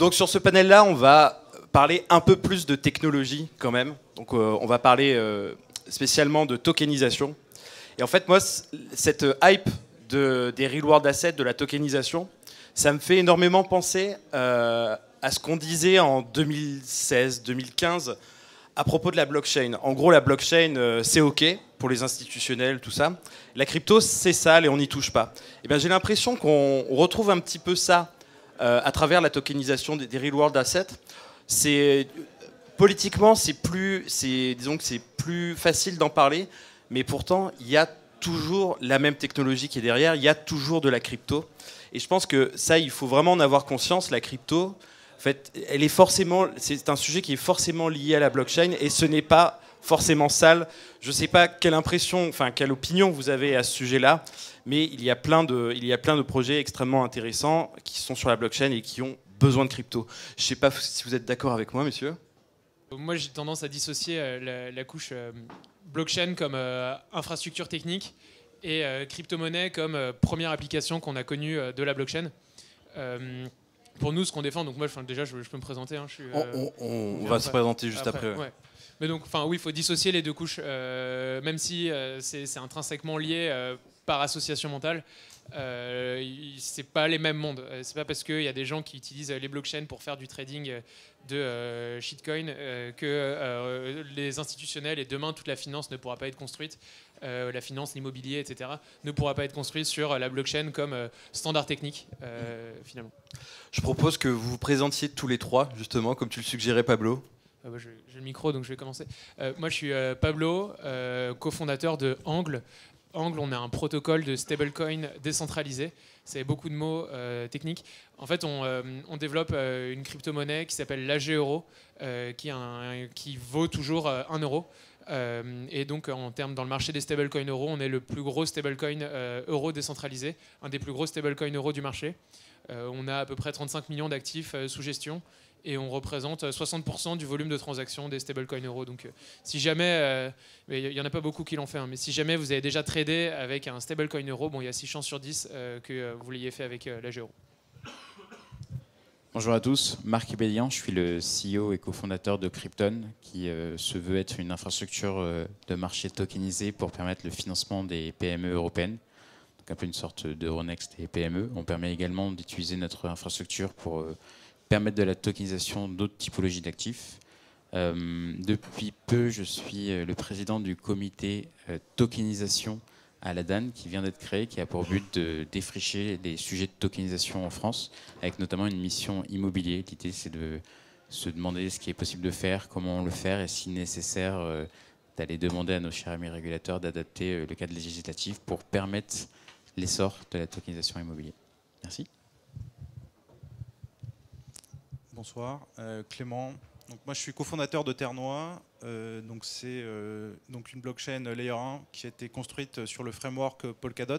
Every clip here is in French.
Donc sur ce panel-là, on va parler un peu plus de technologie quand même. Donc on va parler spécialement de tokenisation. Et en fait, moi, cette hype des real world assets, de la tokenisation, ça me fait énormément penser à ce qu'on disait en 2016-2015 à propos de la blockchain. En gros, la blockchain, c'est OK pour les institutionnels, tout ça. La crypto, c'est sale et on n'y touche pas. Et bien, j'ai l'impression qu'on retrouve un petit peu ça à travers la tokenisation des real world assets. Politiquement, disons que c'est plus facile d'en parler, mais pourtant, il y a toujours la même technologie qui est derrière, il y a toujours de la crypto. Et je pense que ça, il faut vraiment en avoir conscience. La crypto, en fait, c'est un sujet qui est forcément lié à la blockchain et ce n'est pas forcément sale. Je ne sais pas quelle opinion vous avez à ce sujet-là, mais il y a plein de projets extrêmement intéressants qui sont sur la blockchain et qui ont besoin de crypto. Je ne sais pas si vous êtes d'accord avec moi, messieurs. Moi, j'ai tendance à dissocier la couche blockchain comme infrastructure technique et crypto-monnaie comme première application qu'on a connue de la blockchain. Pour nous, ce qu'on défend, donc moi, déjà, je peux me présenter. Hein, on va se présenter juste après. Ouais. Mais donc, oui, il faut dissocier les deux couches, même si c'est intrinsèquement lié par association mentale. C'est pas les mêmes mondes. C'est pas parce qu'il y a des gens qui utilisent les blockchains pour faire du trading de shitcoin que les institutionnels et demain toute la finance ne pourra pas être construite. La finance, l'immobilier, etc. ne pourra pas être construite sur la blockchain comme standard technique finalement. Je propose que vous vous présentiez tous les trois, justement, comme tu le suggérais, Pablo. J'ai le micro, donc je vais commencer. Moi, je suis Pablo, cofondateur de Angle. Angle, on a un protocole de stablecoin décentralisé. C'est beaucoup de mots techniques. En fait, on développe une crypto-monnaie qui s'appelle l'AG Euro, qui vaut toujours 1 euro. Et donc, dans le marché des stablecoins euros, on est le plus gros stablecoin euro décentralisé, un des plus gros stablecoins euros du marché. On a à peu près 35 millions d'actifs sous gestion. Et on représente 60% du volume de transactions des stablecoins euros. Donc, si jamais, il n'y en a pas beaucoup qui l'ont fait, hein, mais si jamais vous avez déjà tradé avec un stablecoin euro, il y a 6 chances sur 10 que vous l'ayez fait avec l'AG Euro. Bonjour à tous, Marc Bélian, je suis le CEO et cofondateur de Krypton, qui se veut être une infrastructure de marché tokenisée pour permettre le financement des PME européennes, donc un peu une sorte d'Euronext des PME. On permet également d'utiliser notre infrastructure pour permettre de la tokenisation d'autres typologies d'actifs. Depuis peu, je suis le président du comité tokenisation à la DAN qui vient d'être créé, qui a pour but de défricher des sujets de tokenisation en France, avec notamment une mission immobilier. L'idée, c'est de se demander ce qui est possible de faire, comment le faire, et si nécessaire, d'aller demander à nos chers amis régulateurs d'adapter le cadre législatif pour permettre l'essor de la tokenisation immobilière. Merci. Bonsoir, Clément. Donc moi, je suis cofondateur de Ternois. Donc c'est une blockchain Layer 1 qui a été construite sur le framework Polkadot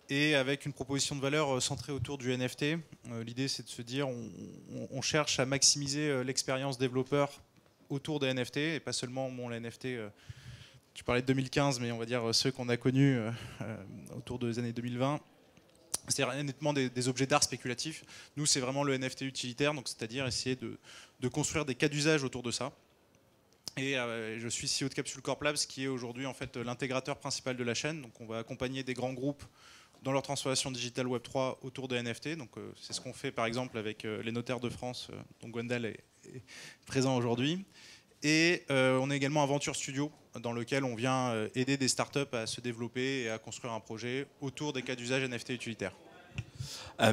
et avec une proposition de valeur centrée autour du NFT. L'idée, c'est de se dire on cherche à maximiser l'expérience développeur autour des NFT et pas seulement les NFT. Tu parlais de 2015, mais on va dire ceux qu'on a connus autour des années 2020. C'est-à-dire nettement des objets d'art spéculatifs. Nous, c'est vraiment le NFT utilitaire, donc c'est-à-dire essayer de construire des cas d'usage autour de ça. Et je suis CEO de Capsule Corp Labs, qui est aujourd'hui en fait l'intégrateur principal de la chaîne. Donc on va accompagner des grands groupes dans leur transformation digitale Web3 autour des NFT. Donc c'est ce qu'on fait par exemple avec les notaires de France, dont Gwendal est présent aujourd'hui. Et on est également un Venture Studio dans lequel on vient aider des startups à se développer et à construire un projet autour des cas d'usage NFT utilitaires.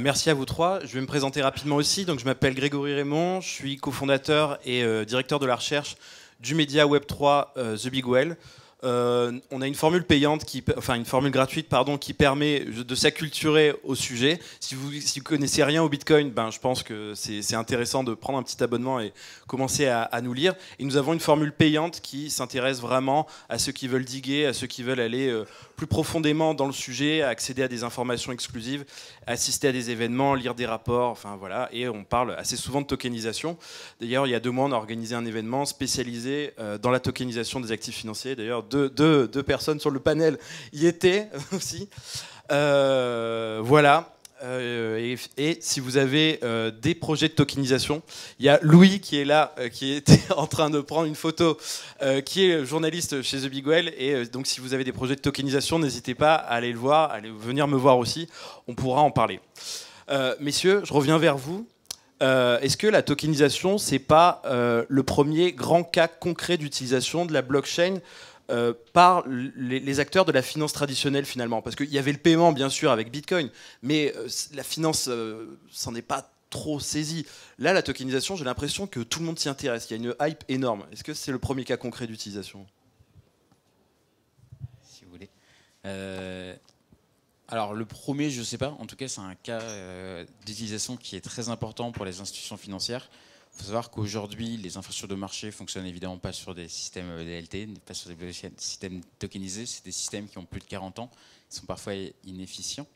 Merci à vous trois. Je vais me présenter rapidement aussi. Donc, je m'appelle Grégory Raymond, je suis cofondateur et directeur de la recherche du média Web3 The Big Well. On a une formule payante, une formule gratuite, qui permet de s'acculturer au sujet. Si vous connaissez rien au Bitcoin, je pense que c'est intéressant de prendre un petit abonnement et commencer à nous lire. Et nous avons une formule payante qui s'intéresse vraiment à ceux qui veulent diguer, à ceux qui veulent aller plus profondément dans le sujet, accéder à des informations exclusives, assister à des événements, lire des rapports, enfin voilà. Et on parle assez souvent de tokenisation. D'ailleurs, il y a 2 mois, on a organisé un événement spécialisé dans la tokenisation des actifs financiers. D'ailleurs, deux personnes sur le panel y étaient aussi. Voilà. et si vous avez des projets de tokenisation. Il y a Louis qui est là, qui était en train de prendre une photo, qui est journaliste chez The Big Well, et donc si vous avez des projets de tokenisation, n'hésitez pas à aller le voir, à venir me voir aussi, on pourra en parler. Messieurs, je reviens vers vous. Est-ce que la tokenisation, c'est pas le premier grand cas concret d'utilisation de la blockchain par les acteurs de la finance traditionnelle finalement? Parce qu'il y avait le paiement bien sûr avec Bitcoin, mais la finance s'en est pas trop saisie. Là, la tokenisation, j'ai l'impression que tout le monde s'y intéresse, il y a une hype énorme. Est-ce que c'est le premier cas concret d'utilisation? Si vous voulez. Alors le premier, je ne sais pas. En tout cas, c'est un cas d'utilisation qui est très important pour les institutions financières. Il faut savoir qu'aujourd'hui, les infrastructures de marché fonctionnent évidemment pas sur des systèmes DLT, pas sur des systèmes tokenisés. C'est des systèmes qui ont plus de 40 ans. Ils sont parfois inefficients.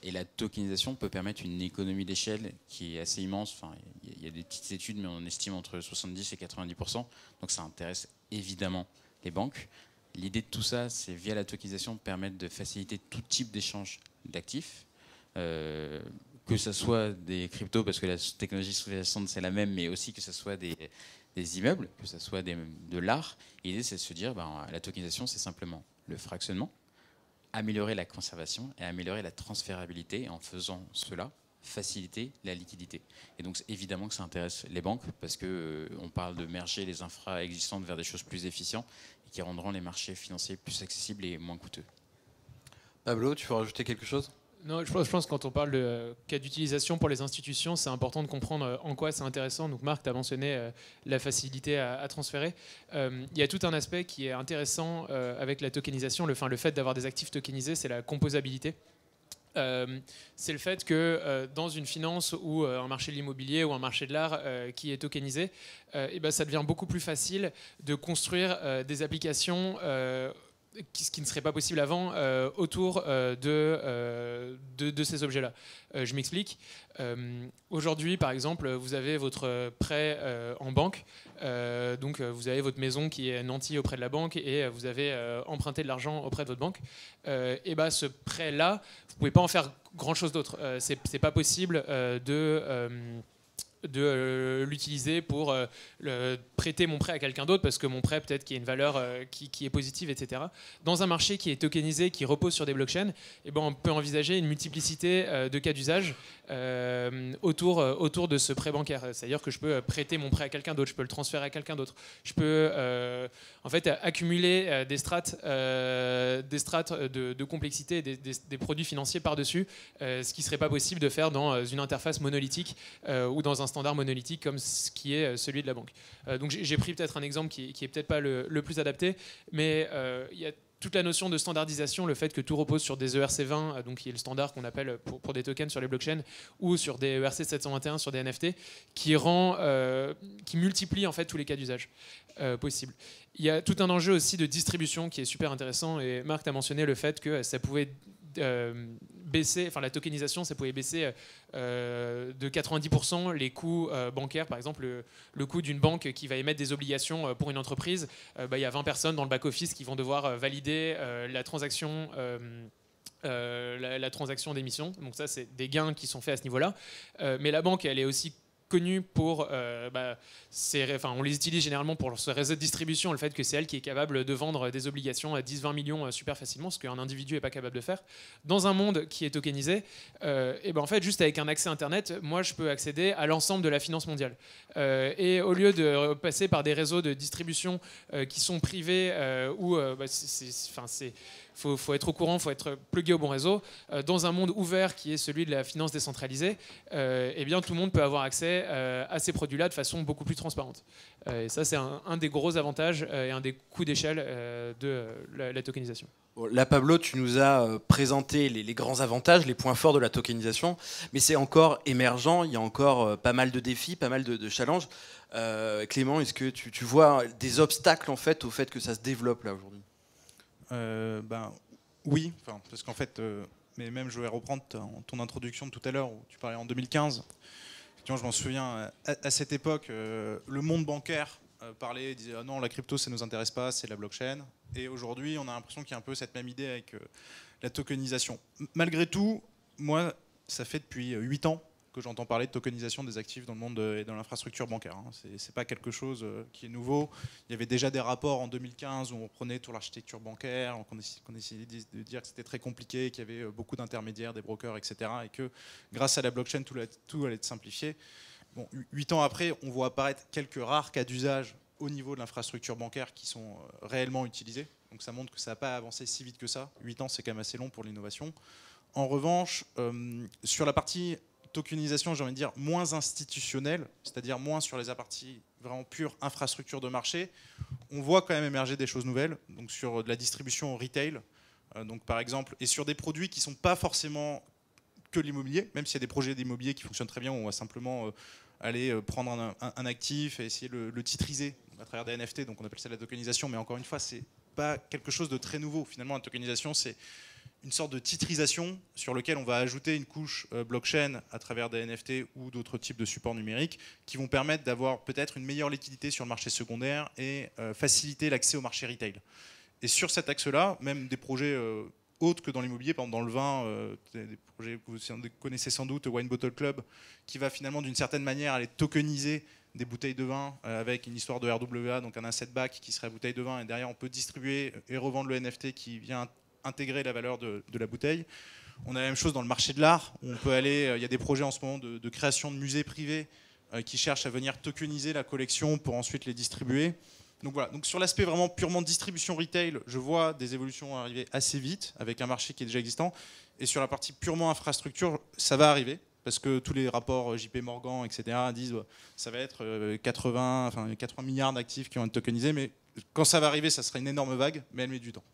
Et la tokenisation peut permettre une économie d'échelle qui est assez immense. Enfin, il y a des petites études, mais on estime entre 70 et 90%. Donc ça intéresse évidemment les banques. L'idée de tout ça, c'est via la tokenisation permettre de faciliter tout type d'échange d'actifs, que ce soit des cryptos, parce que la technologie sous-jacente c'est la même, mais aussi que ce soit des immeubles, que ce soit de l'art. L'idée, c'est de se dire, la tokenisation, c'est simplement le fractionnement, améliorer la conservation et améliorer la transférabilité, et en faisant cela, faciliter la liquidité. Et donc évidemment que ça intéresse les banques, parce qu'on parle de merger les infras existantes vers des choses plus efficientes et qui rendront les marchés financiers plus accessibles et moins coûteux. Pablo, tu veux rajouter quelque chose? Non, je pense que quand on parle de cas d'utilisation pour les institutions, c'est important de comprendre en quoi c'est intéressant. Donc Marc, tu as mentionné la facilité à transférer. Il y a tout un aspect qui est intéressant avec la tokenisation. Le fait d'avoir des actifs tokenisés, c'est la composabilité. C'est le fait que dans une finance ou un marché de l'immobilier ou un marché de l'art qui est tokenisé, ça devient beaucoup plus facile de construire des applications ce qui ne serait pas possible avant autour de ces objets-là. Je m'explique. Aujourd'hui, par exemple, vous avez votre prêt en banque. Donc, vous avez votre maison qui est nantie auprès de la banque et vous avez emprunté de l'argent auprès de votre banque. Ce prêt-là, vous ne pouvez pas en faire grand-chose d'autre. C'est pas possible de l'utiliser pour prêter mon prêt à quelqu'un d'autre parce que mon prêt peut-être qu'il y a une valeur qui est positive, etc. Dans un marché qui est tokenisé, qui repose sur des blockchains, on peut envisager une multiplicité de cas d'usage autour de ce prêt bancaire. C'est-à-dire que je peux prêter mon prêt à quelqu'un d'autre, je peux le transférer à quelqu'un d'autre. Je peux accumuler des strates de complexité, des produits financiers par-dessus, ce qui ne serait pas possible de faire dans une interface monolithique ou dans un standard monolithique comme ce qui est celui de la banque. Donc j'ai pris peut-être un exemple qui est peut-être pas le plus adapté, mais il y a toute la notion de standardisation, le fait que tout repose sur des ERC20, donc qui est le standard qu'on appelle pour des tokens sur les blockchains, ou sur des ERC721 sur des NFT, qui multiplie en fait tous les cas d'usage possibles. Il y a tout un enjeu aussi de distribution qui est super intéressant, et Marc a mentionné le fait que ça pouvait baisser, enfin la tokenisation, ça pouvait baisser de 90% les coûts bancaires. Par exemple, le coût d'une banque qui va émettre des obligations pour une entreprise, il y a 20 personnes dans le back-office qui vont devoir valider la transaction d'émission. Donc ça, c'est des gains qui sont faits à ce niveau-là. Mais la banque, elle est aussi connue pour, on les utilise généralement pour ce réseau de distribution, le fait que c'est elle qui est capable de vendre des obligations à 10-20 millions super facilement, ce qu'un individu n'est pas capable de faire. Dans un monde qui est tokenisé, en fait, juste avec un accès Internet, moi, je peux accéder à l'ensemble de la finance mondiale. Et au lieu de passer par des réseaux de distribution qui sont privés, où faut être au courant, faut être plugué au bon réseau. Dans un monde ouvert qui est celui de la finance décentralisée, tout le monde peut avoir accès à ces produits-là de façon beaucoup plus transparente. Et ça, c'est un des gros avantages et un des coûts d'échelle de la tokenisation. Bon, là, Pablo, tu nous as présenté les grands avantages, les points forts de la tokenisation, mais c'est encore émergent, il y a encore pas mal de défis, pas mal de challenges. Clément, est-ce que tu vois des obstacles en fait, au fait que ça se développe là aujourd'hui? Oui, parce qu'en fait, mais même je vais reprendre ton introduction de tout à l'heure où tu parlais en 2015. Je m'en souviens, à cette époque, le monde bancaire disait ah non, la crypto ça ne nous intéresse pas, c'est la blockchain. Et aujourd'hui, on a l'impression qu'il y a un peu cette même idée avec la tokenisation. Malgré tout, moi, ça fait depuis 8 ans que j'entends parler de tokenisation des actifs dans le monde et dans l'infrastructure bancaire. C'est pas quelque chose qui est nouveau. Il y avait déjà des rapports en 2015 où on reprenait toute l'architecture bancaire, qu'on essayait de dire que c'était très compliqué, qu'il y avait beaucoup d'intermédiaires, des brokers, etc. Et que grâce à la blockchain, tout allait être simplifié. Bon, 8 ans après, on voit apparaître quelques rares cas d'usage au niveau de l'infrastructure bancaire qui sont réellement utilisés. Donc ça montre que ça n'a pas avancé si vite que ça. 8 ans, c'est quand même assez long pour l'innovation. En revanche, sur la partie tokenisation, j'ai envie de dire, moins institutionnelle, c'est-à-dire moins sur les parties vraiment pure infrastructure de marché, on voit quand même émerger des choses nouvelles, donc sur de la distribution retail, donc par exemple, et sur des produits qui ne sont pas forcément que l'immobilier, même s'il y a des projets d'immobilier qui fonctionnent très bien, où on va simplement aller prendre un actif et essayer de le titriser à travers des NFT, donc on appelle ça la tokenisation, mais encore une fois, c'est pas quelque chose de très nouveau. Finalement, la tokenisation, c'est une sorte de titrisation sur lequel on va ajouter une couche blockchain à travers des NFT ou d'autres types de supports numériques qui vont permettre d'avoir peut-être une meilleure liquidité sur le marché secondaire et faciliter l'accès au marché retail. Et sur cet axe-là, même des projets autres que dans l'immobilier, par exemple dans le vin, des projets que vous connaissez sans doute, Wine Bottle Club, qui va finalement d'une certaine manière aller tokeniser des bouteilles de vin avec une histoire de RWA, donc un asset back qui serait la bouteille de vin, et derrière on peut distribuer et revendre le NFT qui vient intégrer la valeur de la bouteille. On a la même chose dans le marché de l'art, où on peut aller, il y a des projets en ce moment de création de musées privés qui cherchent à venir tokeniser la collection pour ensuite les distribuer. Donc voilà, donc sur l'aspect vraiment purement distribution retail, je vois des évolutions arriver assez vite avec un marché qui est déjà existant. Et sur la partie purement infrastructure, ça va arriver, parce que tous les rapports JP Morgan, etc. disent ça va être 80 milliards d'actifs qui vont être tokenisés, mais quand ça va arriver, ça sera une énorme vague, mais elle met du temps.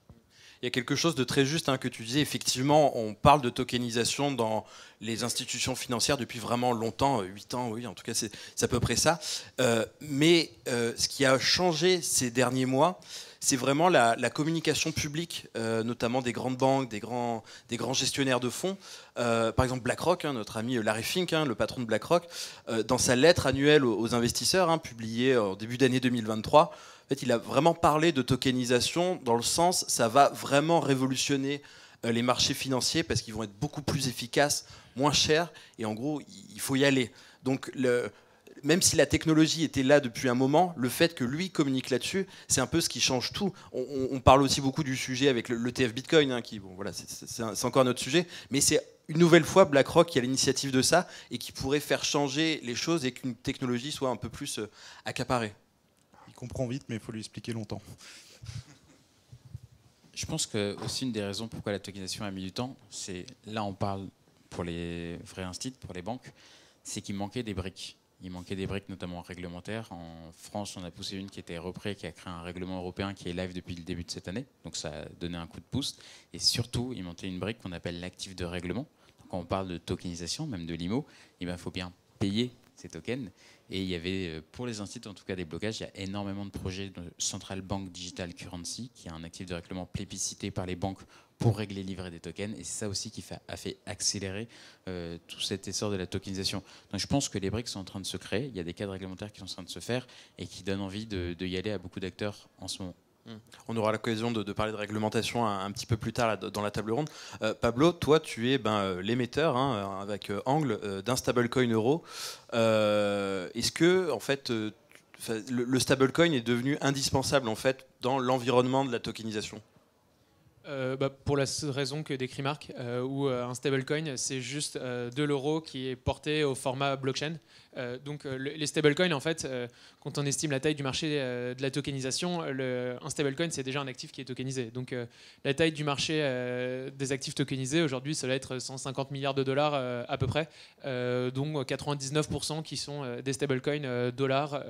Il y a quelque chose de très juste que tu disais. Effectivement, on parle de tokenisation dans les institutions financières depuis vraiment longtemps, 8 ans, oui, en tout cas, c'est à peu près ça. Mais ce qui a changé ces derniers mois, c'est vraiment la communication publique, notamment des grandes banques, des grands gestionnaires de fonds. Par exemple, BlackRock, notre ami Larry Fink, le patron de BlackRock, dans sa lettre annuelle aux investisseurs, publiée en début d'année 2023, en fait, il a vraiment parlé de tokenisation dans le sens ça va vraiment révolutionner les marchés financiers parce qu'ils vont être beaucoup plus efficaces, moins chers, et en gros, il faut y aller. Donc, même si la technologie était là depuis un moment, le fait que lui communique là-dessus, c'est un peu ce qui change tout. On parle aussi beaucoup du sujet avec l'ETF Bitcoin, qui, bon, voilà, c'est encore un autre sujet, mais c'est une nouvelle fois BlackRock qui a l'initiative de ça et qui pourrait faire changer les choses et qu'une technologie soit un peu plus accaparée. Il comprend vite, mais il faut lui expliquer longtemps. Je pense que aussi une des raisons pourquoi la tokenisation a mis du temps, c'est là on parle pour les vrais instituts, pour les banques, c'est qu'il manquait des briques. Il manquait des briques notamment réglementaires. En France, on a poussé une qui était reprise, qui a créé un règlement européen qui est live depuis le début de cette année. Donc ça a donné un coup de pouce. Et surtout, il manquait une brique qu'on appelle l'actif de règlement. Donc quand on parle de tokenisation, même de l'IMO, il faut bien payer ces tokens. Et il y avait, pour les instituts en tout cas, des blocages. Il y a énormément de projets de Central Bank Digital Currency, qui est un actif de règlement plébiscité par les banques pour régler livrer des tokens. Et c'est ça aussi qui a fait accélérer tout cet essor de la tokenisation. Donc je pense que les briques sont en train de se créer. Il y a des cadres réglementaires qui sont en train de se faire et qui donnent envie de y aller à beaucoup d'acteurs en ce moment. On aura l'occasion de parler de réglementation un petit peu plus tard là, dans la table ronde. Pablo, toi, tu es l'émetteur avec Angle d'un stablecoin euro. Est-ce que, en fait, le stablecoin est devenu indispensable en fait dans l'environnement de la tokenisation ? Pour la raison que décrit Marc, où un stablecoin, c'est juste de l'euro qui est porté au format blockchain. Donc les stablecoins, en fait, quand on estime la taille du marché de la tokenisation, un stablecoin, c'est déjà un actif qui est tokenisé. Donc la taille du marché des actifs tokenisés, aujourd'hui, ça va être 150 milliards de dollars à peu près, dont 99% qui sont des stablecoins dollars,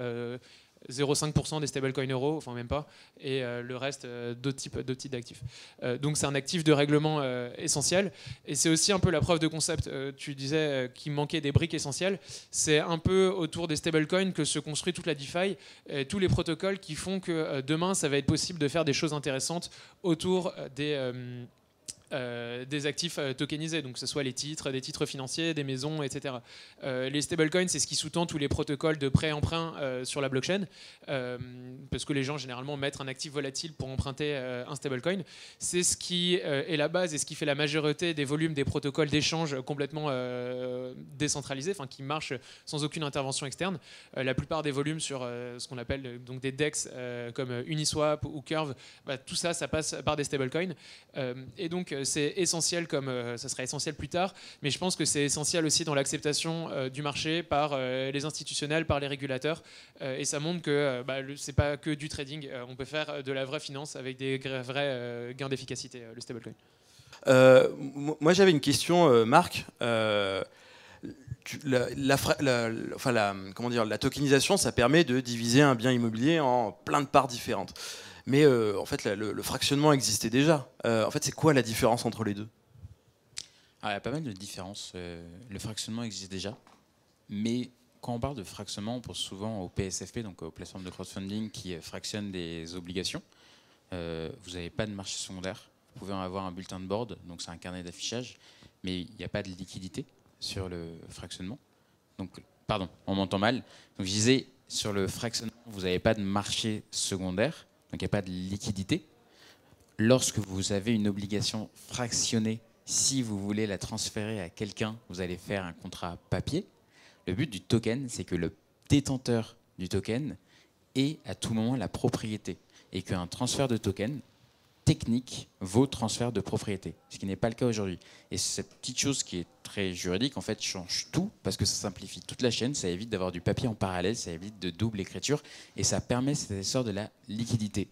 0,5% des stablecoins euros, enfin même pas, et le reste d'autres types d'actifs. Donc c'est un actif de règlement essentiel, et c'est aussi un peu la preuve de concept. Tu disais qu'il manquait des briques essentielles. C'est un peu autour des stablecoins que se construit toute la DeFi, tous les protocoles qui font que demain ça va être possible de faire des choses intéressantes autour des actifs tokenisés, donc que ce soit les titres, des titres financiers, des maisons, etc. Les stablecoins, c'est ce qui sous-tend tous les protocoles de prêt-emprunt sur la blockchain, parce que les gens généralement mettent un actif volatile pour emprunter un stablecoin. C'est ce qui est la base et ce qui fait la majorité des volumes des protocoles d'échange complètement décentralisés, enfin qui marchent sans aucune intervention externe. La plupart des volumes sur ce qu'on appelle donc des DEX comme Uniswap ou Curve, tout ça, ça passe par des stablecoins. Et donc c'est essentiel, comme ça sera essentiel plus tard, mais je pense que c'est essentiel aussi dans l'acceptation du marché par les institutionnels, par les régulateurs, et ça montre que c'est pas que du trading, on peut faire de la vraie finance avec des vrais gains d'efficacité, le stablecoin. Moi j'avais une question, Marc. Comment dire, la tokenisation, ça permet de diviser un bien immobilier en plein de parts différentes. Mais en fait, le fractionnement existait déjà. En fait, c'est quoi la différence entre les deux ? Il y a pas mal de différences. Le fractionnement existe déjà. Mais quand on parle de fractionnement, on pense souvent au PSFP, donc aux plateformes de crowdfunding qui fractionnent des obligations. Vous n'avez pas de marché secondaire. Vous pouvez avoir un bulletin de board, donc c'est un carnet d'affichage, mais il n'y a pas de liquidité sur le fractionnement. Donc, pardon, on m'entend mal. Donc je disais, sur le fractionnement, vous n'avez pas de marché secondaire, donc il n'y a pas de liquidité. Lorsque vous avez une obligation fractionnée, si vous voulez la transférer à quelqu'un, vous allez faire un contrat papier. Le but du token, c'est que le détenteur du token ait à tout moment la propriété et qu'un transfert de token technique vaut transfert de propriété, ce qui n'est pas le cas aujourd'hui. Et cette petite chose qui est très juridique, en fait, change tout parce que ça simplifie toute la chaîne, ça évite d'avoir du papier en parallèle, ça évite de double écriture et ça permet cet essor de la liquidité.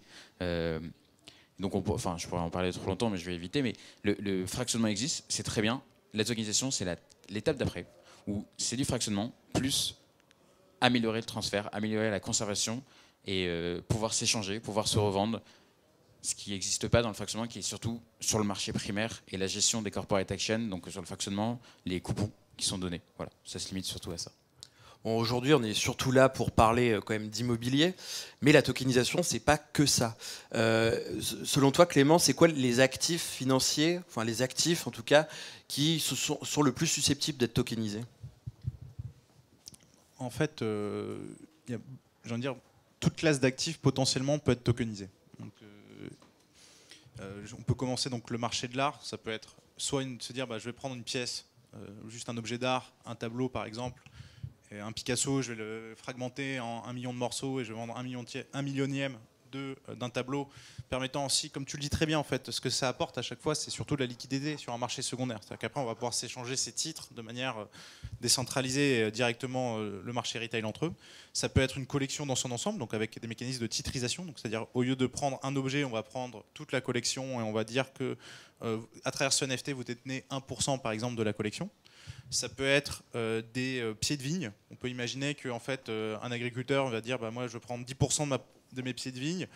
Donc, je pourrais en parler trop longtemps, mais je vais éviter. Mais le fractionnement existe, c'est très bien. La tokenisation, c'est l'étape d'après, où c'est du fractionnement plus améliorer le transfert, améliorer la conservation et pouvoir s'échanger, pouvoir se revendre. Ce qui n'existe pas dans le fractionnement, qui est surtout sur le marché primaire et la gestion des corporate actions, donc sur le fractionnement, les coupons qui sont donnés. Voilà, ça se limite surtout à ça. Bon, aujourd'hui, on est surtout là pour parler quand même d'immobilier, mais la tokenisation, c'est pas que ça. Selon toi, Clément, c'est quoi les actifs financiers, enfin les actifs en tout cas, qui sont le plus susceptibles d'être tokenisés ? En fait, j'ai envie de dire, toute classe d'actifs potentiellement peut être tokenisée. Donc, on peut commencer donc le marché de l'art, ça peut être soit se dire je vais prendre une pièce, juste un objet d'art, un tableau par exemple, et un Picasso, je vais le fragmenter en 1 million de morceaux et je vais vendre 1 millionième d'un tableau, permettant aussi, comme tu le dis très bien en fait, ce que ça apporte à chaque fois, c'est surtout de la liquidité sur un marché secondaire. C'est-à-dire qu'après on va pouvoir s'échanger ces titres de manière décentralisée directement le marché retail entre eux. Ça peut être une collection dans son ensemble, donc avec des mécanismes de titrisation, donc c'est-à-dire au lieu de prendre un objet, on va prendre toute la collection et on va dire que à travers ce NFT vous détenez 1% par exemple de la collection. Ça peut être des pieds de vigne. On peut imaginer qu'en fait un agriculteur va dire moi je vais prendre 10% de mes pieds de vigne,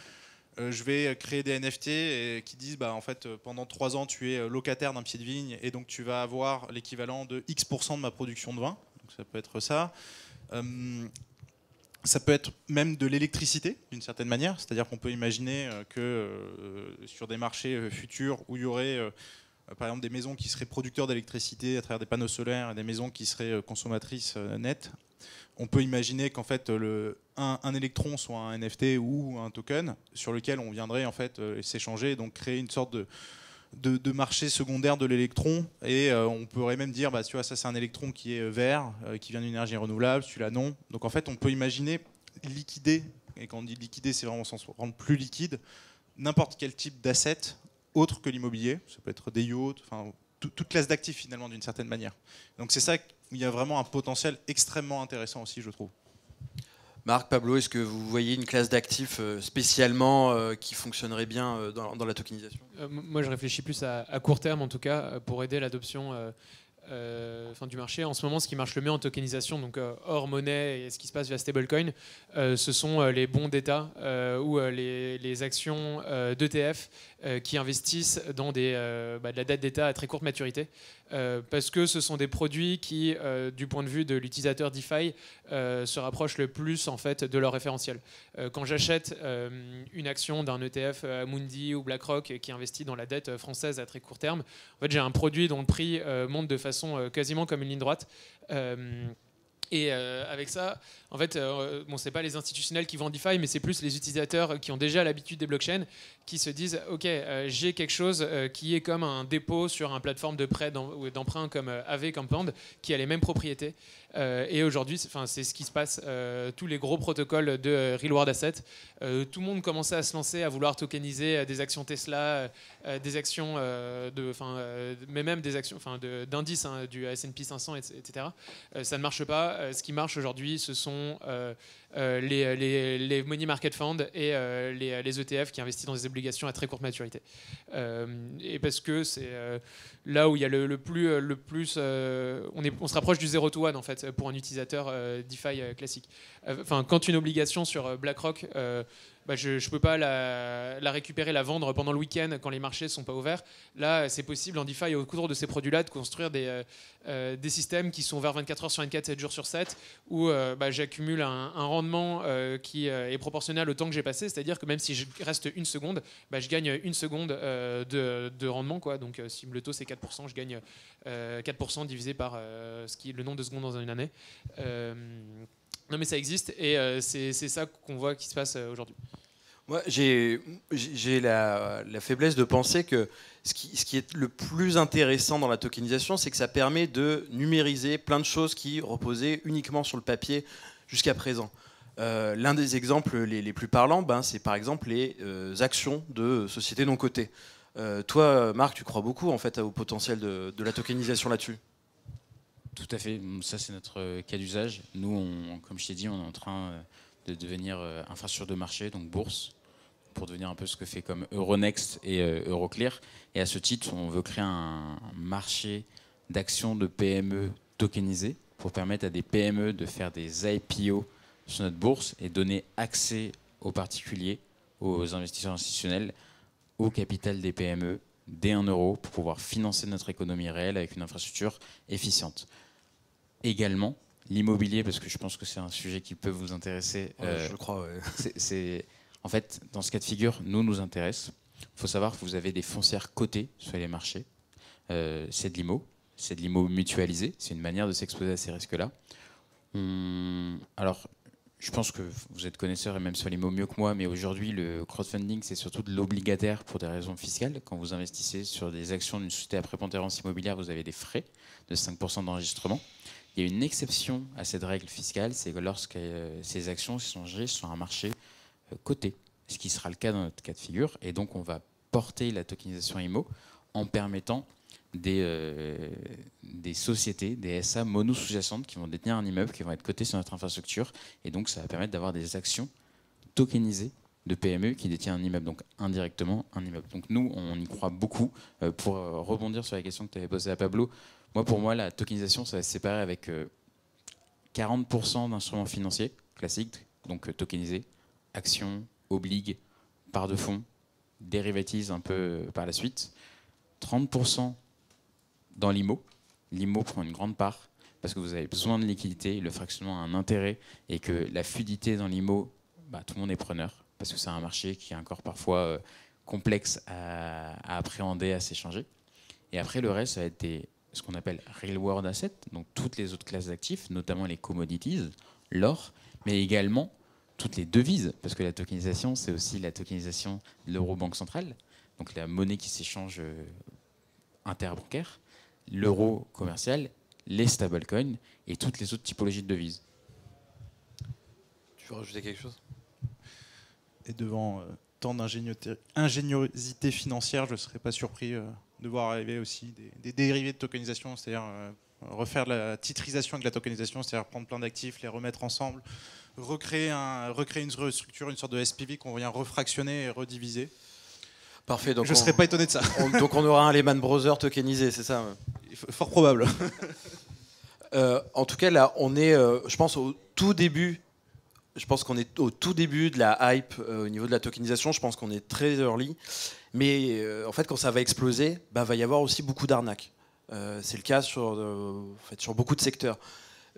je vais créer des NFT qui disent en fait pendant 3 ans tu es locataire d'un pied de vigne et donc tu vas avoir l'équivalent de X% de ma production de vin. Donc ça peut être ça. Ça peut être même de l'électricité d'une certaine manière, c'est-à-dire qu'on peut imaginer que sur des marchés futurs où il y aurait par exemple des maisons qui seraient producteurs d'électricité à travers des panneaux solaires et des maisons qui seraient consommatrices nettes, on peut imaginer qu'en fait un électron soit un NFT ou un token sur lequel on viendrait en fait s'échanger, donc créer une sorte de marché secondaire de l'électron, et on pourrait même dire tu vois, ça c'est un électron qui est vert, qui vient d'une énergie renouvelable, celui-là non. Donc en fait on peut imaginer liquider, et quand on dit liquider c'est vraiment sans rendre plus liquide, n'importe quel type d'asset autre que l'immobilier. Ça peut être des yachts, enfin toute classe d'actifs finalement d'une certaine manière. Donc c'est ça où il y a vraiment un potentiel extrêmement intéressant aussi, je trouve. Marc, Pablo, est-ce que vous voyez une classe d'actifs spécialement qui fonctionnerait bien dans la tokenisation ? Moi, je réfléchis plus à court terme, en tout cas, pour aider l'adoption du marché. En ce moment, ce qui marche le mieux en tokenisation, donc hors monnaie et ce qui se passe via stablecoin, ce sont les bons d'État ou les actions d'ETF qui investissent dans de la dette d'État à très courte maturité. Parce que ce sont des produits qui, du point de vue de l'utilisateur DeFi, se rapprochent le plus en fait, de leur référentiel. Quand j'achète une action d'un ETF Amundi ou BlackRock qui investit dans la dette française à très court terme, en fait, j'ai un produit dont le prix monte de façon quasiment comme une ligne droite. Et avec ça, en fait, c'est pas les institutionnels qui vendent DeFi, mais c'est plus les utilisateurs qui ont déjà l'habitude des blockchains qui se disent ok, j'ai quelque chose qui est comme un dépôt sur une plateforme de prêt ou d'emprunt comme AV Compound, qui a les mêmes propriétés. Et aujourd'hui, c'est ce qui se passe. Tous les gros protocoles de Real World Asset, tout le monde commençait à se lancer, à vouloir tokeniser des actions Tesla, des actions mais même des actions d'indices, du S&P 500, etc. Ça ne marche pas. Ce qui marche aujourd'hui, ce sont les money market funds et les ETF qui investissent dans des obligations à très courte maturité. Et parce que c'est là où il y a le plus on se rapproche du 0 to 1 en fait pour un utilisateur DeFi classique. Quand une obligation sur BlackRock, je ne peux pas la récupérer, la vendre pendant le week-end quand les marchés ne sont pas ouverts. Là, c'est possible en DeFi, autour de ces produits-là, de construire des systèmes qui sont ouverts 24 heures sur 24, 7 jours sur 7, où j'accumule un rendement qui est proportionnel au temps que j'ai passé. C'est-à-dire que même si je reste une seconde, je gagne une seconde de rendement, quoi. Donc si le taux c'est 4%, je gagne 4% divisé par le nombre de secondes dans une année. Non mais ça existe et c'est ça qu'on voit qui se passe aujourd'hui. Moi, j'ai la faiblesse de penser que ce qui est le plus intéressant dans la tokenisation, c'est que ça permet de numériser plein de choses qui reposaient uniquement sur le papier jusqu'à présent. L'un des exemples les plus parlants, c'est par exemple les actions de sociétés non cotées. Toi, Marc, tu crois beaucoup en fait au potentiel de la tokenisation là-dessus ? Tout à fait, ça c'est notre cas d'usage. Nous, comme je t'ai dit, on est en train de devenir infrastructure de marché, donc bourse, pour devenir un peu ce que fait comme Euronext et Euroclear. Et à ce titre, on veut créer un marché d'actions de PME tokenisées pour permettre à des PME de faire des IPO sur notre bourse et donner accès aux particuliers, aux investisseurs institutionnels, au capital des PME dès 1 euro pour pouvoir financer notre économie réelle avec une infrastructure efficiente. Également, l'immobilier, parce que je pense que c'est un sujet qui peut vous intéresser. Je crois, ouais. En fait, dans ce cas de figure, nous intéresse. Il faut savoir que vous avez des foncières cotées sur les marchés. C'est de l'IMO mutualisé. C'est une manière de s'exposer à ces risques-là. Alors, je pense que vous êtes connaisseur et même sur l'IMO mieux que moi, mais aujourd'hui, le crowdfunding, c'est surtout de l'obligataire pour des raisons fiscales. Quand vous investissez sur des actions d'une société à prépondérance immobilière, vous avez des frais de 5% d'enregistrement. Il y a une exception à cette règle fiscale, c'est que lorsque ces actions sont gérées sur un marché coté, ce qui sera le cas dans notre cas de figure, et donc on va porter la tokenisation IMO en permettant des sociétés, des SA mono-sous-jacentes qui vont détenir un immeuble, qui vont être cotées sur notre infrastructure, et donc ça va permettre d'avoir des actions tokenisées de PME qui détient un immeuble, donc indirectement un immeuble. Donc nous, on y croit beaucoup. Pour rebondir sur la question que tu avais posée à Pablo, pour moi, la tokenisation, ça va se séparer avec 40% d'instruments financiers classiques, donc tokenisés, actions, obligues, parts de fonds, dérivatives un peu par la suite, 30% dans l'IMO. L'IMO prend une grande part parce que vous avez besoin de liquidité, le fractionnement a un intérêt et que la fluidité dans l'IMO, tout le monde est preneur parce que c'est un marché qui est encore parfois complexe à appréhender, à s'échanger. Et après, le reste, ça va être ce qu'on appelle real world assets, donc toutes les autres classes d'actifs, notamment les commodities, l'or, mais également toutes les devises, parce que la tokenisation, c'est aussi la tokenisation de l'euro-banque centrale, donc la monnaie qui s'échange interbancaire, l'euro commercial, les stablecoins et toutes les autres typologies de devises. Tu veux rajouter quelque chose ? Et devant tant d'ingéniosité financière, je ne serais pas surpris de voir arriver aussi des dérivés de tokenisation, c'est-à-dire refaire de la titrisation avec la tokenisation, c'est-à-dire prendre plein d'actifs, les remettre ensemble, recréer une structure, une sorte de SPV qu'on vient refractionner et rediviser. Parfait. Donc je ne serais pas étonné de ça. Donc on aura un Lehman Brothers tokenisé, c'est ça ? Fort probable. En tout cas, là, on est, je pense, au tout début. Je pense qu'on est au tout début de la hype au niveau de la tokenisation. Je pense qu'on est très early. Mais en fait, quand ça va exploser, va y avoir aussi beaucoup d'arnaques. C'est le cas sur beaucoup de secteurs.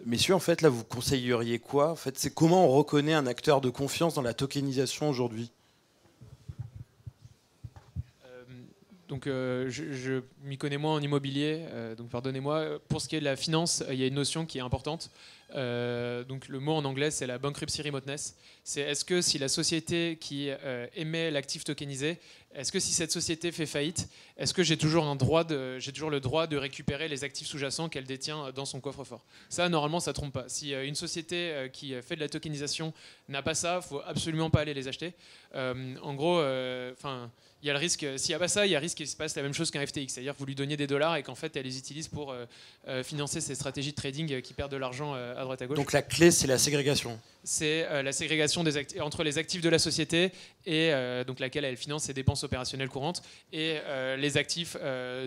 Messieurs, en fait, là, vous conseilleriez quoi? En fait, c'est comment on reconnaît un acteur de confiance dans la tokenisation aujourd'hui? Donc, je m'y connais moins en immobilier, donc pardonnez-moi. Pour ce qui est de la finance, il y a une notion qui est importante. Donc, le mot en anglais, c'est la bankruptcy remoteness. C'est est-ce que si la société qui émet l'actif tokenisé, est-ce que si cette société fait faillite, est-ce que j'ai toujours le droit de récupérer les actifs sous-jacents qu'elle détient dans son coffre-fort? Ça, normalement, ça ne trompe pas. Si une société qui fait de la tokenisation n'a pas ça, il ne faut absolument pas aller les acheter. En gros, il y a le risque, s'il n'y a pas ça, il y a le risque qu'il se passe la même chose qu'un FTX, c'est-à-dire que vous lui donniez des dollars et qu'en fait, elle les utilise pour financer ses stratégies de trading qui perdent de l'argent à droite à gauche. Donc la clé, c'est la ségrégation. C'est la ségrégation entre les actifs de la société et donc laquelle elle finance ses dépenses opérationnelles courantes et les actifs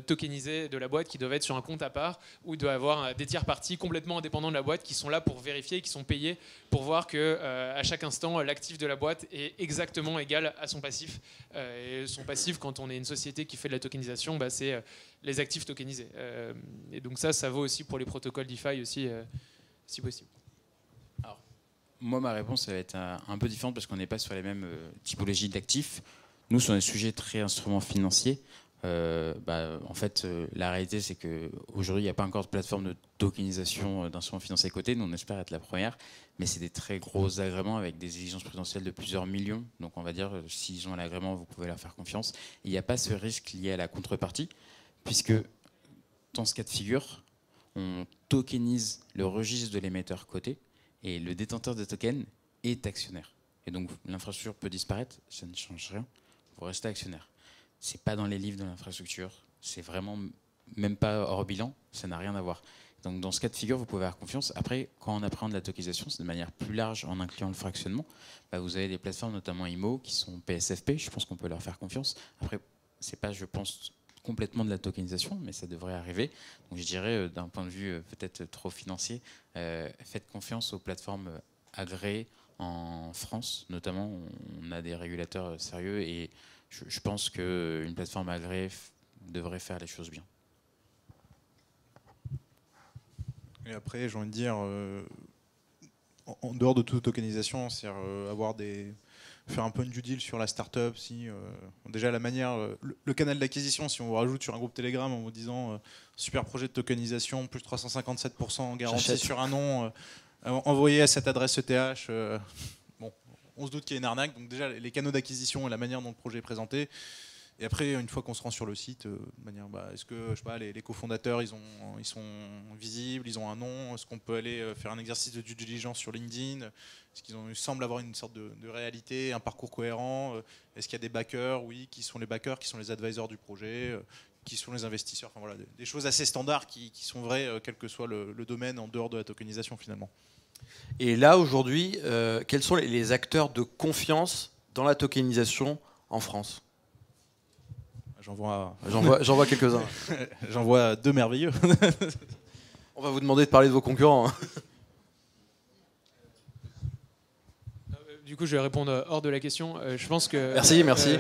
tokenisés de la boîte qui doivent être sur un compte à part où il doit y avoir des tiers parties complètement indépendants de la boîte qui sont là pour vérifier, qui sont payés pour voir que à chaque instant l'actif de la boîte est exactement égal à son passif. Et son passif, quand on est une société qui fait de la tokenisation, c'est les actifs tokenisés. Et donc ça vaut aussi pour les protocoles DeFi aussi, si possible. Moi, ma réponse va être un peu différente parce qu'on n'est pas sur les mêmes typologies d'actifs. Nous, sur des sujets très instruments financiers, en fait, la réalité, c'est qu'aujourd'hui, il n'y a pas encore de plateforme de tokenisation d'instruments financiers cotés. Nous, on espère être la première, mais c'est des très gros agréments avec des exigences prudentielles de plusieurs millions. Donc, on va dire, s'ils ont l'agrément, vous pouvez leur faire confiance. Il n'y a pas ce risque lié à la contrepartie, puisque dans ce cas de figure, on tokenise le registre de l'émetteur coté. Et le détenteur de token est actionnaire. Et donc l'infrastructure peut disparaître, ça ne change rien, vous restez actionnaire. C'est pas dans les livres de l'infrastructure, c'est vraiment même pas hors bilan, ça n'a rien à voir. Donc dans ce cas de figure, vous pouvez avoir confiance. Après, quand on appréhende la tokenisation, c'est de manière plus large en incluant le fractionnement. Vous avez des plateformes, notamment IMO, qui sont PSFP, je pense qu'on peut leur faire confiance. Après, c'est pas, je pense, complètement de la tokenisation, mais ça devrait arriver. Donc je dirais, d'un point de vue peut-être trop financier, faites confiance aux plateformes agréées en France. Notamment, on a des régulateurs sérieux et je pense qu'une plateforme agréée devrait faire les choses bien. Et après, j'ai envie de dire, en dehors de toute tokenisation, c'est-à-dire faire un peu une due deal sur la startup. Déjà la manière, le canal d'acquisition, si on vous rajoute sur un groupe Telegram en vous disant super projet de tokenisation, plus 357% garantie sur un nom, envoyé à cette adresse ETH, on se doute qu'il y a une arnaque. Donc déjà les canaux d'acquisition et la manière dont le projet est présenté. Et après, une fois qu'on se rend sur le site, est-ce que je sais pas, les cofondateurs ils sont visibles, ils ont un nom? Est-ce qu'on peut aller faire un exercice de due diligence sur LinkedIn? Est-ce qu'ils semblent avoir une sorte de réalité, un parcours cohérent? Est-ce qu'il y a des backers? Oui, qui sont les backers? Qui sont les advisors du projet? Qui sont les investisseurs? Enfin, voilà, des choses assez standards qui sont vraies, quel que soit le domaine en dehors de la tokenisation finalement. Et là, aujourd'hui, quels sont les acteurs de confiance dans la tokenisation en France? J'en vois quelques-uns. J'en vois deux merveilleux. On va vous demander de parler de vos concurrents. Du coup, je vais répondre hors de la question. Je pense que... Merci.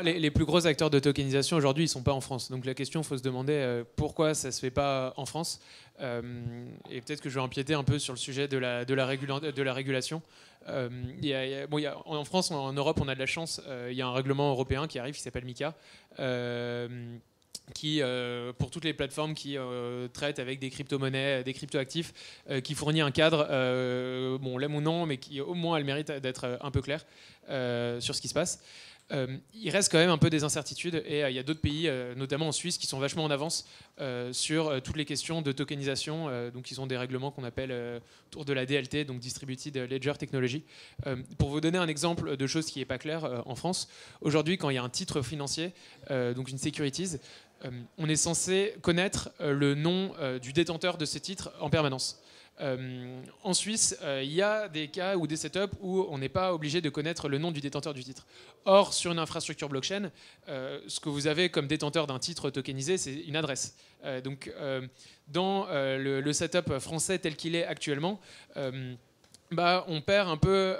Les plus gros acteurs de tokenisation aujourd'hui, ils ne sont pas en France. Donc la question, il faut se demander pourquoi ça ne se fait pas en France. Et peut-être que je vais empiéter un peu sur le sujet de la régulation. En France, en Europe, on a de la chance. Il y a un règlement européen qui arrive qui s'appelle MiCA. Qui, pour toutes les plateformes qui traitent avec des crypto-monnaies, des crypto-actifs, qui fournit un cadre, on l'aime ou non, mais qui au moins a le mérite d'être un peu clair sur ce qui se passe. Il reste quand même un peu des incertitudes et il y a d'autres pays, notamment en Suisse, qui sont vachement en avance sur toutes les questions de tokenisation. Donc ils ont des règlements qu'on appelle autour de la DLT, donc Distributed Ledger Technology. Pour vous donner un exemple de choses qui n'est pas claire en France, aujourd'hui quand il y a un titre financier, donc une securities, on est censé connaître le nom du détenteur de ce titre en permanence. En Suisse, il y a des cas ou des setups où on n'est pas obligé de connaître le nom du détenteur du titre. Or, sur une infrastructure blockchain, ce que vous avez comme détenteur d'un titre tokenisé, c'est une adresse. Dans le setup français tel qu'il est actuellement, on perd un peu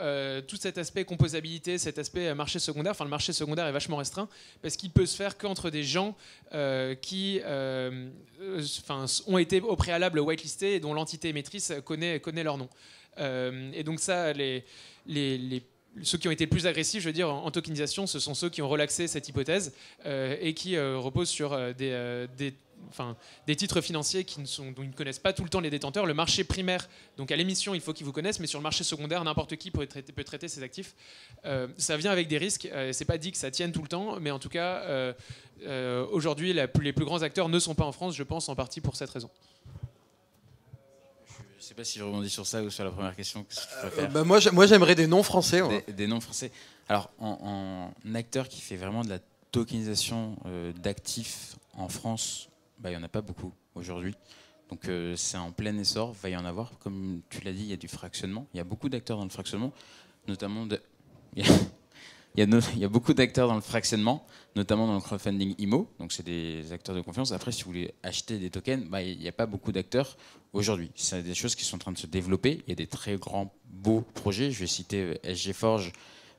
tout cet aspect composabilité, cet aspect marché secondaire. Enfin, le marché secondaire est vachement restreint parce qu'il peut se faire qu'entre des gens qui ont été au préalable whitelistés et dont l'entité émettrice connaît leur nom. Et donc ça, ceux qui ont été le plus agressifs, je veux dire, en tokenisation, ce sont ceux qui ont relaxé cette hypothèse et qui reposent sur des titres financiers dont ils ne connaissent pas tout le temps les détenteurs. Le marché primaire, donc à l'émission, il faut qu'ils vous connaissent, mais sur le marché secondaire, n'importe qui peut traiter ces actifs. Ça vient avec des risques. C'est pas dit que ça tienne tout le temps, mais en tout cas, aujourd'hui, les plus grands acteurs ne sont pas en France, je pense, en partie pour cette raison. Je ne sais pas si je rebondis sur ça ou sur la première question. Qu'est-ce que tu préfères ? Moi, j'aimerais des noms français. Des noms français. Alors, en acteur qui fait vraiment de la tokenisation d'actifs en France, il n'y en a pas beaucoup aujourd'hui. Donc c'est en plein essor, va y en avoir. Comme tu l'as dit, il y a du fractionnement. Il y a beaucoup d'acteurs dans le fractionnement, notamment il y a beaucoup d'acteurs dans le fractionnement, notamment dans le crowdfunding IMO. Donc c'est des acteurs de confiance. Après, si vous voulez acheter des tokens, il n'y a pas beaucoup d'acteurs aujourd'hui. C'est des choses qui sont en train de se développer. Il y a des très grands, beaux projets. Je vais citer SG Forge,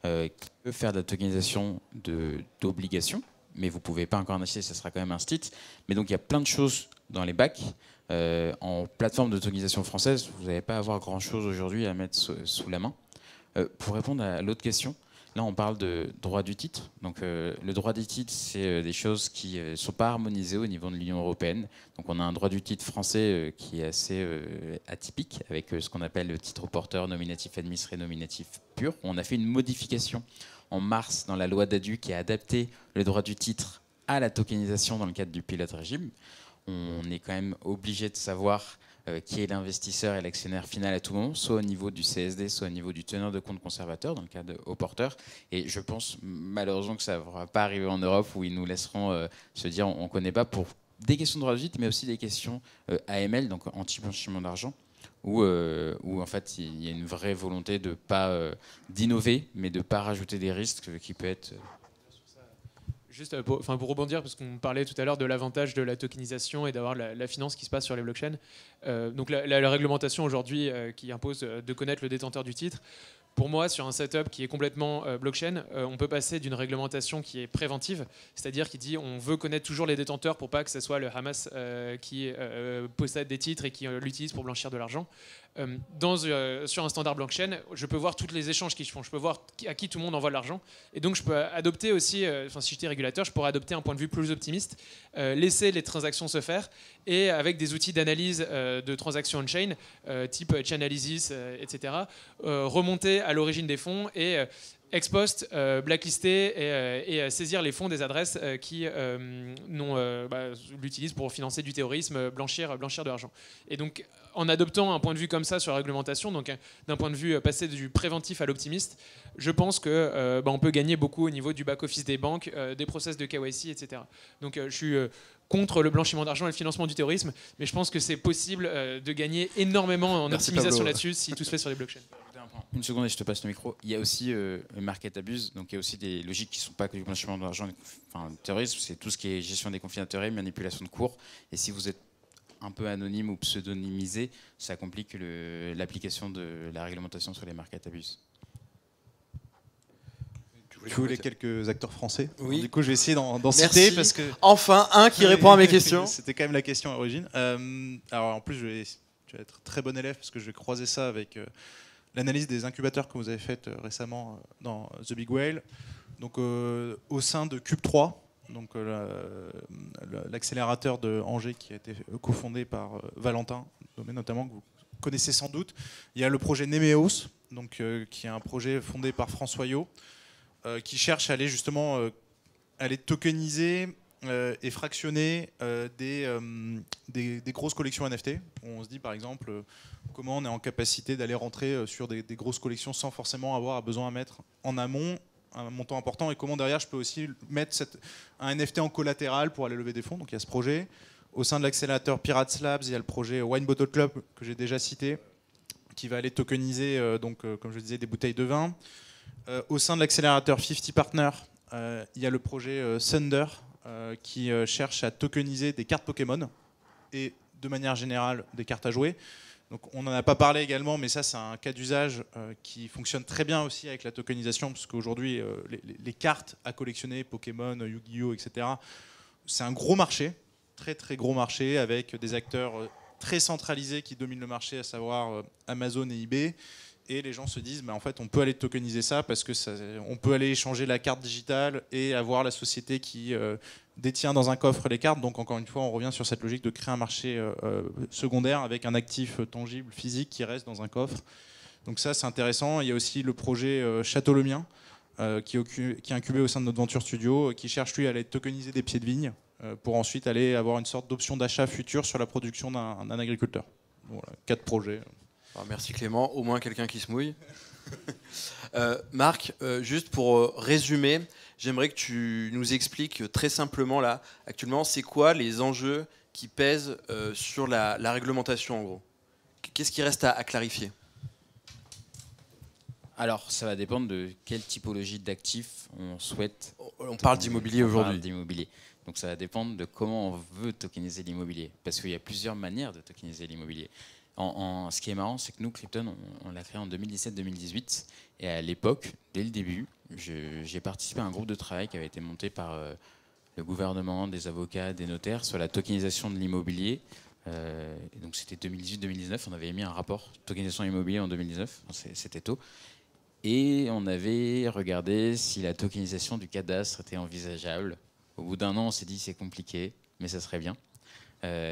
qui peut faire de la tokenisation d'obligations. Mais vous ne pouvez pas encore en acheter, ça sera quand même un stit. Mais donc il y a plein de choses dans les bacs. En plateforme de tokenisation française, vous n'allez pas avoir grand-chose aujourd'hui à mettre sous la main. Pour répondre à l'autre question, là on parle de droit du titre. Donc le droit du titre, c'est des choses qui ne sont pas harmonisées au niveau de l'Union européenne. Donc on a un droit du titre français qui est assez atypique, avec ce qu'on appelle le titre au porteur, nominatif administré, nominatif pur. On a fait une modification en mars dans la loi DADU qui a adapté le droit du titre à la tokenisation dans le cadre du pilote régime. On est quand même obligé de savoir qui est l'investisseur et l'actionnaire final à tout moment, soit au niveau du CSD, soit au niveau du teneur de compte conservateur, dans le cas de haut porteur. Et je pense malheureusement que ça ne va pas arriver en Europe où ils nous laisseront se dire on ne connaît pas pour des questions de droit du titre, mais aussi des questions AML, donc anti-blanchiment d'argent. Où en fait il y a une vraie volonté de pas d'innover, mais de pas rajouter des risques qui peut être. Juste pour rebondir, parce qu'on parlait tout à l'heure de l'avantage de la tokenisation et d'avoir la finance qui se passe sur les blockchains. Donc la réglementation aujourd'hui qui impose de connaître le détenteur du titre. Pour moi, sur un setup qui est complètement blockchain, on peut passer d'une réglementation qui est préventive, c'est-à-dire qui dit on veut connaître toujours les détenteurs pour pas que ce soit le Hamas qui possède des titres et qui l'utilise pour blanchir de l'argent. Sur un standard blockchain, je peux voir tous les échanges qui se font, je peux voir à qui tout le monde envoie de l'argent, et donc je peux adopter aussi, si j'étais régulateur, je pourrais adopter un point de vue plus optimiste, laisser les transactions se faire, et avec des outils d'analyse de transactions on-chain, type Chainalysis, etc., remonter à l'origine des fonds et ex post, blacklister et saisir les fonds des adresses qui l'utilisent pour financer du terrorisme, blanchir de l'argent. Et donc, en adoptant un point de vue comme ça sur la réglementation, donc d'un point de vue passer du préventif à l'optimiste, je pense que on peut gagner beaucoup au niveau du back-office des banques, des process de KYC, etc. Donc, je suis contre le blanchiment d'argent et le financement du terrorisme, mais je pense que c'est possible de gagner énormément en optimisation là-dessus si tout se fait sur les blockchains. Une seconde et je te passe le micro. Il y a aussi le market abuse, donc il y a aussi des logiques qui ne sont pas que du blanchiment d'argent, le terrorisme, c'est tout ce qui est gestion des conflits d'intérêts, manipulation de cours. Et si vous êtes un peu anonyme ou pseudonymisé, ça complique l'application de la réglementation sur les market abuse. Tu voulais quelques acteurs français. Oui. Alors, du coup, je vais essayer d'en citer parce que enfin un qui répond à mes questions. C'était quand même la question à l'origine. Alors en plus, je vais être très bon élève parce que je vais croiser ça avec l'analyse des incubateurs que vous avez faite récemment dans The Big Whale. Donc au sein de Cube 3, donc l'accélérateur de Angers qui a été cofondé par Valentin, notamment que vous connaissez sans doute. Il y a le projet Nemeos, donc qui est un projet fondé par François Yot, qui cherche à aller justement tokeniser et fractionner des grosses collections NFT. On se dit par exemple comment on est en capacité d'aller rentrer sur des grosses collections sans forcément avoir besoin à mettre en amont un montant important, et comment derrière je peux aussi mettre un NFT en collatéral pour aller lever des fonds. Donc il y a ce projet. Au sein de l'accélérateur Pirates Labs, il y a le projet Wine Bottle Club que j'ai déjà cité, qui va aller tokeniser, comme je disais, des bouteilles de vin. Au sein de l'accélérateur 50 Partners, il y a le projet Thunder qui cherche à tokeniser des cartes Pokémon et de manière générale des cartes à jouer. Donc, on n'en a pas parlé également, mais ça c'est un cas d'usage qui fonctionne très bien aussi avec la tokenisation, parce qu'aujourd'hui les cartes à collectionner, Pokémon, Yu-Gi-Oh, etc., c'est un gros marché, très très gros marché, avec des acteurs très centralisés qui dominent le marché, à savoir Amazon et eBay. Et les gens se disent, en fait, on peut aller tokeniser ça parce que on peut aller échanger la carte digitale et avoir la société qui détient dans un coffre les cartes. Donc, encore une fois, on revient sur cette logique de créer un marché secondaire avec un actif tangible, physique, qui reste dans un coffre. Donc ça, c'est intéressant. Il y a aussi le projet Château Le Mien, qui est incubé au sein de notre Venture Studio, qui cherche, lui, à aller tokeniser des pieds de vigne pour ensuite aller avoir une sorte d'option d'achat future sur la production d'un agriculteur. Voilà, 4 projets. Alors, merci Clément, au moins quelqu'un qui se mouille. Marc, juste pour résumer, j'aimerais que tu nous expliques très simplement là, actuellement, c'est quoi les enjeux qui pèsent sur la réglementation en gros? Qu'est-ce qui reste à clarifier? Alors, ça va dépendre de quelle typologie d'actifs on souhaite. On parle d'immobilier aujourd'hui. Donc ça va dépendre de comment on veut tokeniser l'immobilier. Parce qu'il y a plusieurs manières de tokeniser l'immobilier. Ce qui est marrant, c'est que nous, Crypton, on l'a créé en 2017-2018. Et à l'époque, dès le début, j'ai participé à un groupe de travail qui avait été monté par le gouvernement, des avocats, des notaires sur la tokenisation de l'immobilier. Donc c'était 2018-2019. On avait émis un rapport tokenisation immobilier en 2019. C'était tôt. Et on avait regardé si la tokenisation du cadastre était envisageable. Au bout d'un an, on s'est dit c'est compliqué, mais ça serait bien.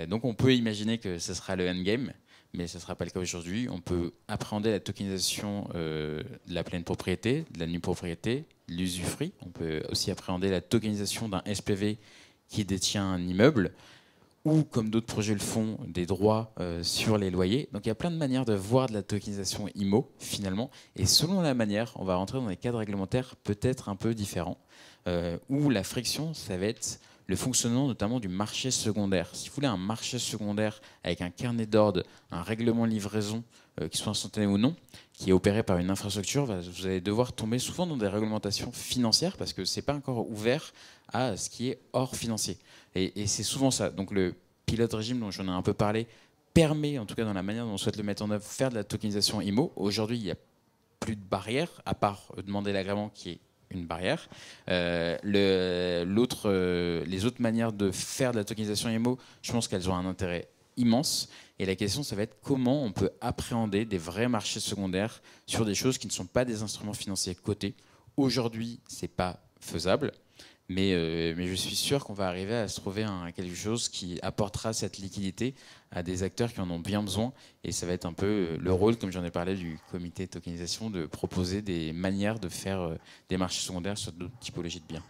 Donc on peut imaginer que ce sera le endgame, mais ce ne sera pas le cas aujourd'hui. On peut appréhender la tokenisation de la pleine propriété, de la nue propriété, l'usufruit. On peut aussi appréhender la tokenisation d'un SPV qui détient un immeuble, ou comme d'autres projets le font, des droits sur les loyers. Donc il y a plein de manières de voir de la tokenisation IMO finalement, et selon la manière, on va rentrer dans des cadres réglementaires peut-être un peu différents, où la friction, ça va être le fonctionnement notamment du marché secondaire. Si vous voulez un marché secondaire avec un carnet d'ordre, un règlement livraison, qui soit instantané ou non, qui est opéré par une infrastructure, vous allez devoir tomber souvent dans des réglementations financières parce que ce n'est pas encore ouvert à ce qui est hors financier. Et c'est souvent ça. Donc le pilote régime dont j'en ai un peu parlé permet, en tout cas dans la manière dont on souhaite le mettre en œuvre, faire de la tokenisation IMO. Aujourd'hui, il n'y a plus de barrière, à part demander l'agrément qui est une barrière. Les autres manières de faire de la tokenisation IMO, je pense qu'elles ont un intérêt immense. Et la question, ça va être comment on peut appréhender des vrais marchés secondaires sur des choses qui ne sont pas des instruments financiers cotés. Aujourd'hui, ce n'est pas faisable. Mais je suis sûr qu'on va arriver à se trouver quelque chose qui apportera cette liquidité à des acteurs qui en ont bien besoin. Et ça va être un peu le rôle, comme j'en ai parlé, du comité de tokenisation, de proposer des manières de faire des marchés secondaires sur d'autres typologies de biens.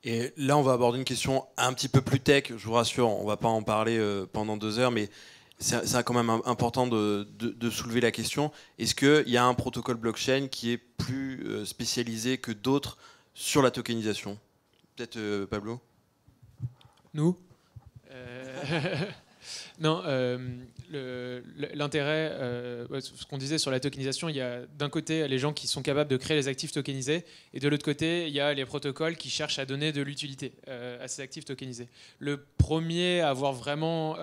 Et là, on va aborder une question un petit peu plus tech. Je vous rassure, on ne va pas en parler pendant 2 heures, mais c'est quand même important de soulever la question. Est-ce qu'il y a un protocole blockchain qui est plus spécialisé que d'autres sur la tokenisation? Peut-être Pablo? Nous Non, l'intérêt, ce qu'on disait sur la tokenisation, il y a d'un côté les gens qui sont capables de créer les actifs tokenisés, et de l'autre côté, il y a les protocoles qui cherchent à donner de l'utilité à ces actifs tokenisés. Le premier à avoir vraiment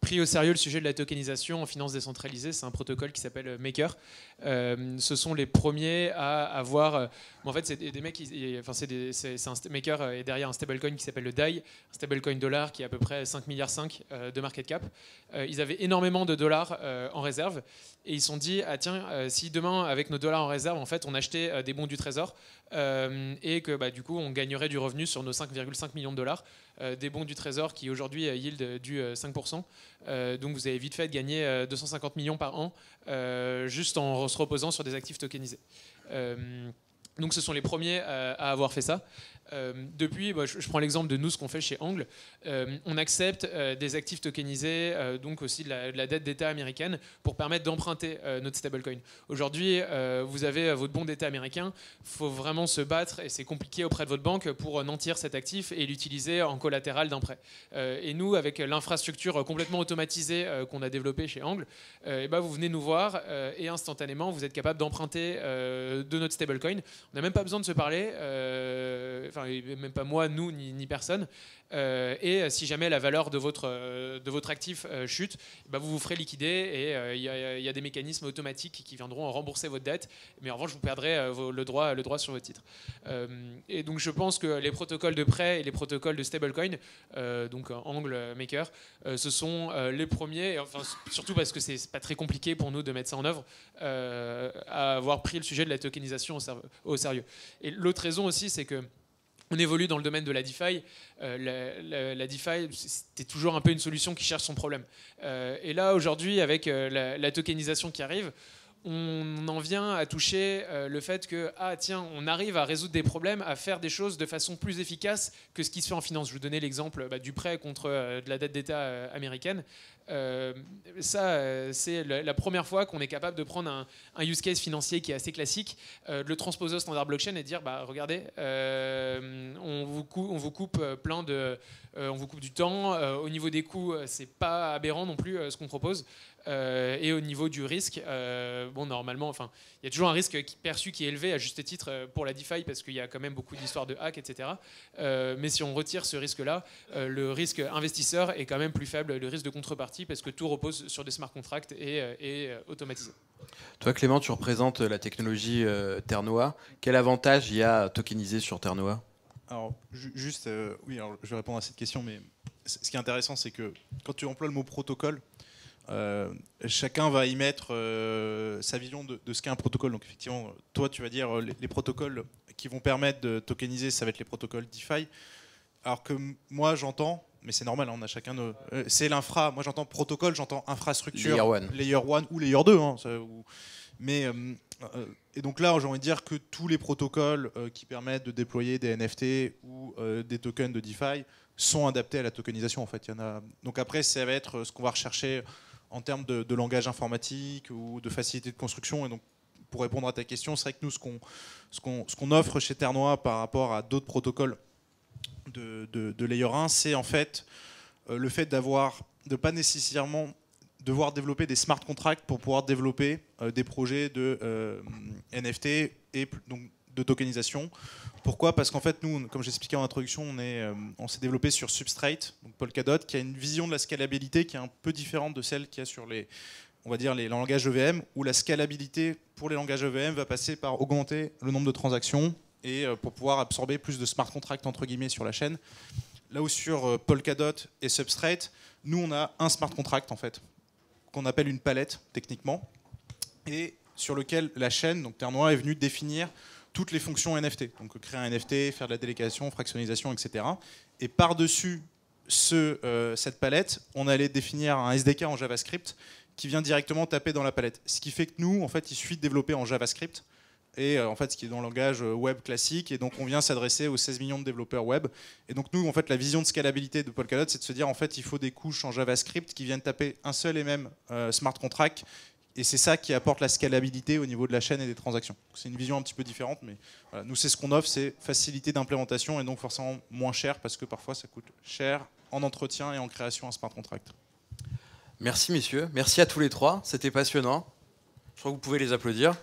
pris au sérieux le sujet de la tokenisation en finance décentralisée, c'est un protocole qui s'appelle Maker. Ce sont les premiers à avoir... en fait, c'est des mecs... c'est un Maker est derrière un stablecoin qui s'appelle le DAI, un stablecoin dollar qui est à peu près 5,5 milliards de market cap. Ils avaient énormément de dollars en réserve, et ils se sont dit, ah tiens, si demain, avec nos dollars en réserve, en fait, on achetait des bons du trésor, et que du coup, on gagnerait du revenu sur nos 5,5 millions de dollars, des bons du trésor qui aujourd'hui yield du 5%. Donc vous avez vite fait de gagner 250 millions par an juste en se reposant sur des actifs tokenisés. Donc ce sont les premiers à avoir fait ça. Depuis, je prends l'exemple de nous, ce qu'on fait chez Angle. On accepte des actifs tokenisés, donc aussi de la dette d'État américaine, pour permettre d'emprunter notre stablecoin. Aujourd'hui, vous avez votre bon d'État américain. Il faut vraiment se battre, et c'est compliqué auprès de votre banque, pour nantir cet actif et l'utiliser en collatéral d'un prêt. Et nous, avec l'infrastructure complètement automatisée qu'on a développée chez Angle, vous venez nous voir et instantanément, vous êtes capable d'emprunter de notre stablecoin. On n'a même pas besoin de se parler. Même pas moi, nous, ni personne. Et si jamais la valeur de votre actif chute, vous vous ferez liquider et il y a des mécanismes automatiques qui viendront rembourser votre dette. Mais en revanche, vous perdrez le droit sur votre titre. Et donc, je pense que les protocoles de prêt et les protocoles de stablecoin, donc Angle, Maker, ce sont les premiers, surtout parce que c'est pas très compliqué pour nous de mettre ça en œuvre, à avoir pris le sujet de la tokenisation au sérieux. Et l'autre raison aussi, c'est que on évolue dans le domaine de la DeFi. La DeFi, c'était toujours un peu une solution qui cherche son problème. Et là, aujourd'hui, avec la tokenisation qui arrive, on en vient à toucher le fait que, on arrive à résoudre des problèmes, à faire des choses de façon plus efficace que ce qui se fait en finance. Je vous donnais l'exemple du prêt contre de la dette d'État américaine. C'est la première fois qu'on est capable de prendre un use case financier qui est assez classique, de le transposer au standard blockchain et de dire regardez, on vous coupe on vous coupe du temps, au niveau des coûts c'est pas aberrant non plus ce qu'on propose, et au niveau du risque, normalement, il y a toujours un risque perçu qui est élevé à juste titre pour la DeFi parce qu'il y a quand même beaucoup d'histoires de hack, etc. Mais si on retire ce risque-là, le risque investisseur est quand même plus faible, le risque de contrepartie, parce que tout repose sur des smart contracts et automatisé. Toi, Clément, tu représentes la technologie Ternoa. Quel avantage il y a à tokeniser sur Ternoa? Alors, juste, oui, alors, je vais répondre à cette question, mais ce qui est intéressant, c'est que quand tu emploies le mot protocole, chacun va y mettre sa vision de ce qu'est un protocole. Donc effectivement, toi, tu vas dire les protocoles qui vont permettre de tokeniser, ça va être les protocoles DeFi. Alors que moi, j'entends, mais c'est normal, on a chacun nos... c'est l'infra. Moi, j'entends protocole, j'entends infrastructure. Layer 1 ou Layer 2. Et donc là, j'ai envie de dire que tous les protocoles qui permettent de déployer des NFT ou des tokens de DeFi sont adaptés à la tokenisation. En fait, il y en a... Donc après, ça va être ce qu'on va rechercher en termes de langage informatique ou de facilité de construction. Et donc, pour répondre à ta question, c'est vrai que nous, ce qu'on offre chez Ternoa par rapport à d'autres protocoles de Layer 1, c'est en fait le fait de pas nécessairement devoir développer des smart contracts pour pouvoir développer des projets de NFT et donc de tokenisation. Pourquoi? Parce qu'en fait, nous, comme j'expliquais en introduction, on s'est développé sur Substrate, donc Polkadot, qui a une vision de la scalabilité qui est un peu différente de celle qu'il y a sur les langages EVM, où la scalabilité pour les langages EVM va passer par augmenter le nombre de transactions et pour pouvoir absorber plus de smart contracts entre guillemets sur la chaîne. Là où sur Polkadot et Substrate, nous on a un smart contract en fait, qu'on appelle une palette techniquement, et sur lequel la chaîne, donc Ternoa, est venue définir toutes les fonctions NFT. Donc créer un NFT, faire de la délégation, fractionnalisation, etc. Et par-dessus cette palette, on allait définir un SDK en JavaScript qui vient directement taper dans la palette. Ce qui fait que nous, en fait, il suffit de développer en JavaScript, et en fait, ce qui est dans le langage web classique, et donc on vient s'adresser aux 16 millions de développeurs web. Et donc nous, en fait, la vision de scalabilité de Polkadot, c'est de se dire, en fait, il faut des couches en JavaScript qui viennent taper un seul et même smart contract, et c'est ça qui apporte la scalabilité au niveau de la chaîne et des transactions. C'est une vision un petit peu différente, mais voilà, nous, c'est ce qu'on offre, c'est facilité d'implémentation, et donc forcément moins cher, parce que parfois ça coûte cher en entretien et en création un smart contract. Merci messieurs, merci à tous les trois, c'était passionnant. Je crois que vous pouvez les applaudir.